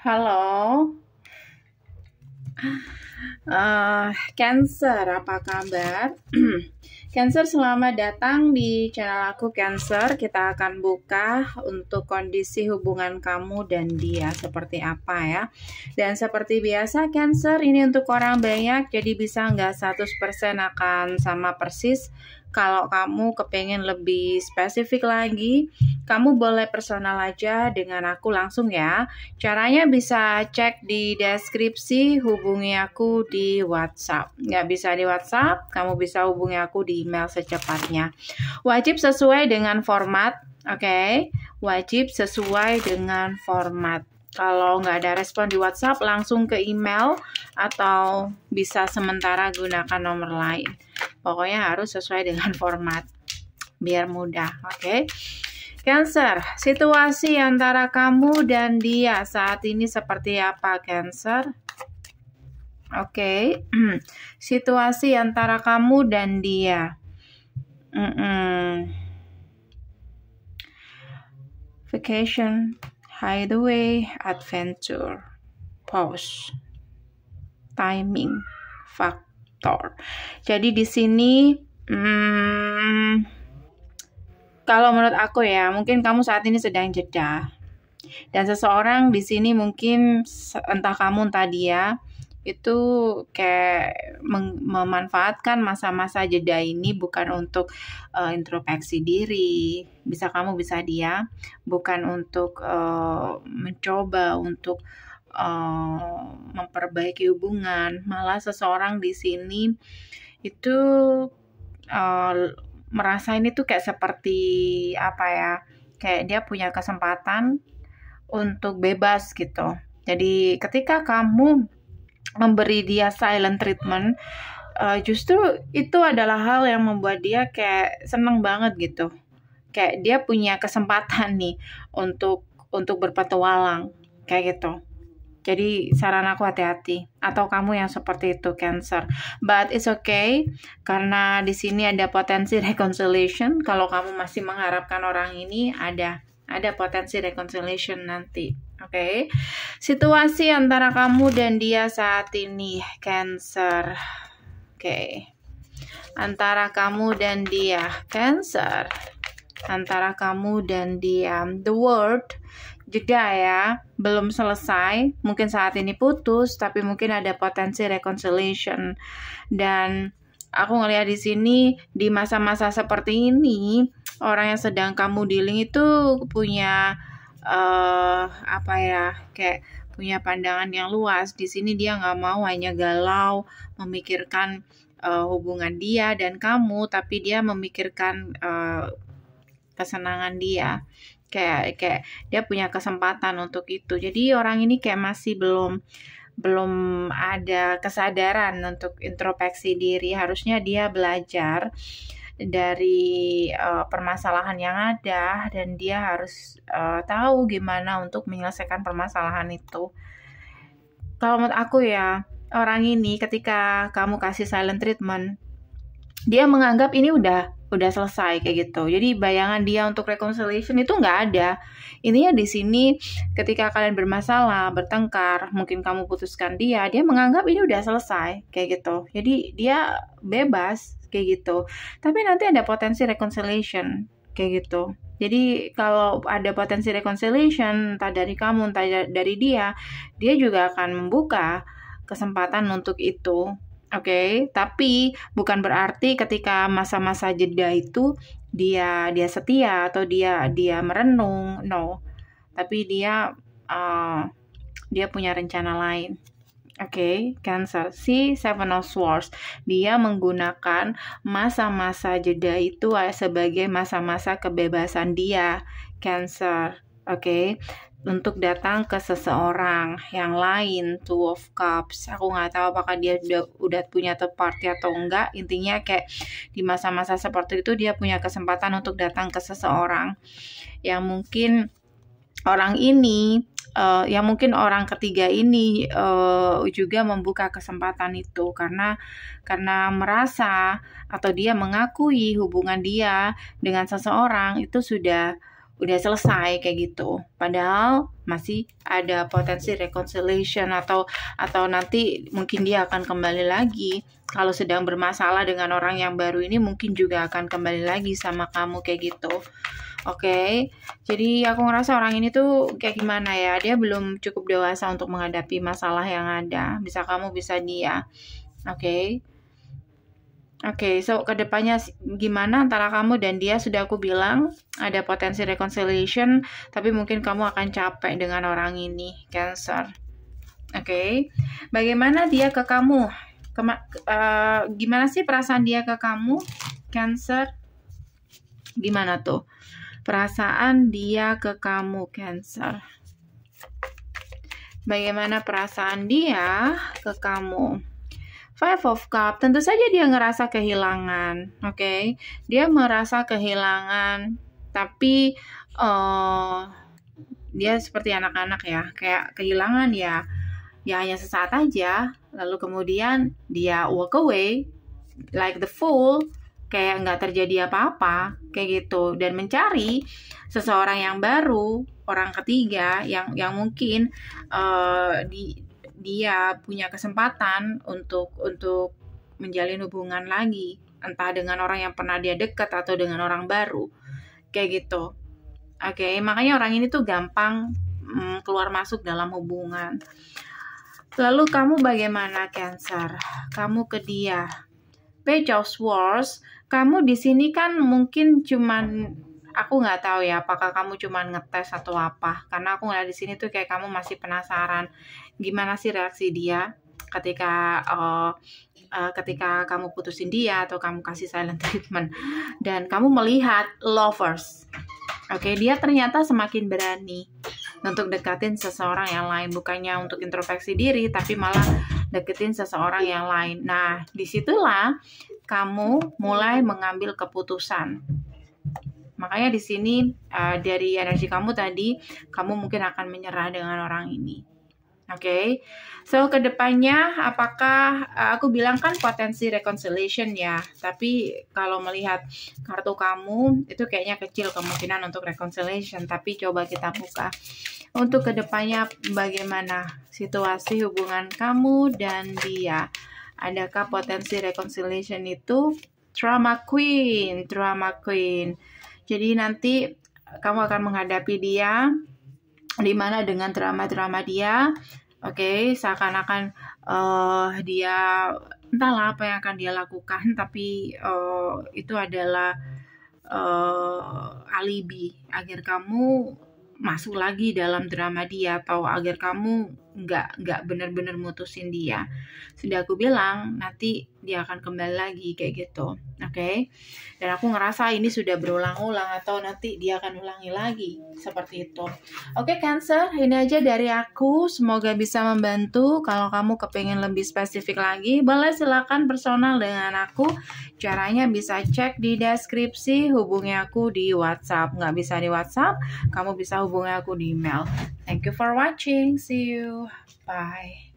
Halo, Cancer, apa kabar? Cancer, selamat datang di channel aku Cancer. Kita akan buka untuk kondisi hubungan kamu dan dia seperti apa ya. Dan seperti biasa Cancer, ini untuk orang banyak, jadi bisa nggak 100% akan sama persis. Kalau kamu kepengen lebih spesifik lagi, kamu boleh personal aja dengan aku langsung ya. Caranya bisa cek di deskripsi, hubungi aku di WhatsApp. Nggak bisa di WhatsApp, kamu bisa hubungi aku di email secepatnya. Wajib sesuai dengan format, oke? Wajib sesuai dengan format. Kalau nggak ada respon di WhatsApp, langsung ke email atau bisa sementara gunakan nomor lain. Pokoknya harus sesuai dengan format, biar mudah, oke? Cancer, situasi antara kamu dan dia saat ini seperti apa, Cancer? Oke. Situasi antara kamu dan dia. Vacation, hideaway, adventure, pause, timing, faktor. Jadi di sini kalau menurut aku ya, mungkin kamu saat ini sedang jeda. Dan seseorang di sini mungkin entah kamu entah dia itu kayak memanfaatkan masa-masa jeda ini bukan untuk introspeksi diri, bisa kamu bisa dia, bukan untuk mencoba untuk memperbaiki hubungan, malah seseorang di sini itu merasa ini tuh kayak seperti apa ya, kayak dia punya kesempatan untuk bebas gitu. Jadi ketika kamu memberi dia silent treatment, justru itu adalah hal yang membuat dia kayak seneng banget gitu. Kayak dia punya kesempatan nih untuk berpetualang kayak gitu. Jadi saran aku hati-hati, atau kamu yang seperti itu Cancer. But it's okay karena di sini ada potensi reconciliation. Kalau kamu masih mengharapkan orang ini, ada potensi reconciliation nanti. Oke. Situasi antara kamu dan dia saat ini, Cancer. Oke. Antara kamu dan dia, Cancer. Antara kamu dan dia, the word jeda ya, belum selesai, mungkin saat ini putus, tapi mungkin ada potensi reconciliation. Dan aku ngelihat di sini di masa-masa seperti ini, orang yang sedang kamu dealing itu punya apa ya, kayak punya pandangan yang luas. Di sini dia nggak mau hanya galau memikirkan hubungan dia dan kamu, tapi dia memikirkan kesenangan dia. Kayak dia punya kesempatan untuk itu. Jadi orang ini kayak masih belum ada kesadaran untuk introspeksi diri. Harusnya dia belajar dari permasalahan yang ada dan dia harus tahu gimana untuk menyelesaikan permasalahan itu. Kalau menurut aku ya, orang ini ketika kamu kasih silent treatment, dia menganggap ini udah selesai kayak gitu. Jadi bayangan dia untuk reconciliation itu nggak ada. Intinya di sini ketika kalian bermasalah, bertengkar, mungkin kamu putuskan dia menganggap ini udah selesai kayak gitu. Jadi dia bebas kayak gitu. Tapi nanti ada potensi reconciliation kayak gitu. Jadi kalau ada potensi reconciliation entah dari kamu entah dari dia juga akan membuka kesempatan untuk itu. Oke, tapi bukan berarti ketika masa-masa jeda itu dia setia atau dia merenung, no. Tapi dia punya rencana lain. Oke, Cancer. Si Seven of Swords, dia menggunakan masa-masa jeda itu sebagai masa-masa kebebasan dia, Cancer. Oke. Untuk datang ke seseorang yang lain, Two of Cups. Aku nggak tahu apakah dia udah punya third party atau enggak. Intinya kayak di masa-masa seperti itu dia punya kesempatan untuk datang ke seseorang yang mungkin orang ini, yang mungkin orang ketiga ini juga membuka kesempatan itu karena merasa atau dia mengakui hubungan dia dengan seseorang itu sudah udah selesai kayak gitu. Padahal masih ada potensi reconciliation atau nanti mungkin dia akan kembali lagi. Kalau sedang bermasalah dengan orang yang baru ini mungkin juga akan kembali lagi sama kamu kayak gitu. Oke, jadi aku ngerasa orang ini tuh kayak gimana ya, dia belum cukup dewasa untuk menghadapi masalah yang ada. Bisa kamu, bisa dia. Oke, so kedepannya gimana antara kamu dan dia? Sudah aku bilang ada potensi reconciliation, tapi mungkin kamu akan capek dengan orang ini, Cancer. Oke, bagaimana dia ke kamu? Gimana sih perasaan dia ke kamu, Cancer? Gimana tuh perasaan dia ke kamu, Cancer? Bagaimana perasaan dia ke kamu? Five of Cups, tentu saja dia ngerasa kehilangan, oke? Dia merasa kehilangan, tapi dia seperti anak-anak ya, kayak kehilangan ya hanya sesaat aja, lalu kemudian dia walk away like the fool, kayak nggak terjadi apa-apa, kayak gitu, dan mencari seseorang yang baru, orang ketiga yang mungkin dia punya kesempatan untuk menjalin hubungan lagi, entah dengan orang yang pernah dia dekat atau dengan orang baru, kayak gitu. Oke, makanya orang ini tuh gampang keluar masuk dalam hubungan. Lalu kamu bagaimana, Cancer? Kamu ke dia. Page of Swords, kamu di sini kan mungkin cuman, aku nggak tahu ya apakah kamu cuman ngetes atau apa, karena aku ngeliat di sini tuh kayak kamu masih penasaran gimana sih reaksi dia ketika kamu putusin dia atau kamu kasih silent treatment, dan kamu melihat Lovers. Oke, dia ternyata semakin berani untuk deketin seseorang yang lain, bukannya untuk introspeksi diri tapi malah deketin seseorang yang lain. Nah, disitulah kamu mulai mengambil keputusan. Makanya di sini dari energi kamu tadi, kamu mungkin akan menyerah dengan orang ini. Oke, so kedepannya apakah aku bilang kan potensi reconciliation ya, tapi kalau melihat kartu kamu itu kayaknya kecil kemungkinan untuk reconciliation, tapi coba kita buka untuk kedepannya bagaimana situasi hubungan kamu dan dia. Adakah potensi reconciliation itu? Drama Queen. Jadi nanti kamu akan menghadapi dia, dimana dengan drama-drama dia, oke, seakan-akan dia entahlah apa yang akan dia lakukan, tapi itu adalah alibi agar kamu masuk lagi dalam drama dia, atau agar kamu nggak benar-benar mutusin dia. Sudah aku bilang nanti dia akan kembali lagi kayak gitu, oke? Dan aku ngerasa ini sudah berulang-ulang atau nanti dia akan ulangi lagi seperti itu. Oke, Cancer, ini aja dari aku. Semoga bisa membantu. Kalau kamu kepengen lebih spesifik lagi, boleh silakan personal dengan aku. Caranya bisa cek di deskripsi, hubungi aku di WhatsApp. Nggak bisa di WhatsApp, kamu bisa hubungi aku di email. Thank you for watching. See you. Bye.